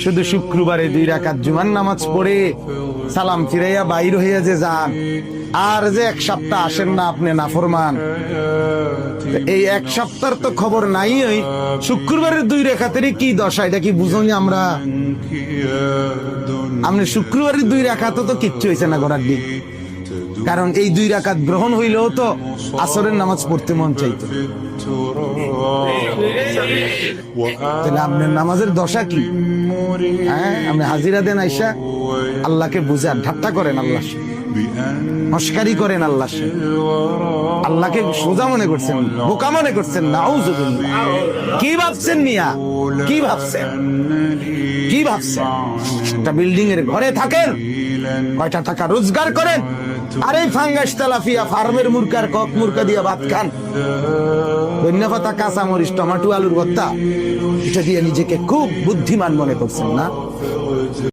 শুধু শুক্রবারে 2 রাকাত জুমার নামাজ পড়ে সালাম ফিরাইয়া বাইর হইয়া যে যান, আর যে 1 সপ্তাহ আসেন না আপনি নাফরমান। এই 1 সপ্তাহের তো খবর নাই। ওই শুক্রবারের 2 রাকাতেরই কি দশা, এটা কি বুঝুনি আমরা? আপনি শুক্রবারের 2 রাকাত তো কিচ্ছু হয়েছে না করার দিন, কারণ এই 2 রাকাত গ্রহণ হইলেও তো আসরের নামাজ পড়তে মন চাইতো। তাহলে আপনার নামাজের দশা কি? হ্যাঁ, আপনি হাজিরা দেন আইসা আল্লাহকে বুঝান, ঠাট্টা করেন আল্লাহ, মস্কারি করেন আল্লাহ, আল্লাহকে সোজা মনে করছেন, বোকা মনে করছেন। নাউজুবিল্লাহ। কি ভাবছেন মিয়া? কি ভাবছেন? কি ভাবছেন? একটা বিল্ডিং এর ঘরে থাকেন, কয়টা টাকা রোজগার করেন, আর এই ফাঙ্গাস তেলাপিয়া ফার্মের মুরকার কক মুরকা দিয়া ভাত খান, ধন্যা পাতা, কাঁচা মরিচ, টমেটো, আলুর ভর্তা, এটা দিয়ে নিজেকে খুব বুদ্ধিমান মনে করছেন না?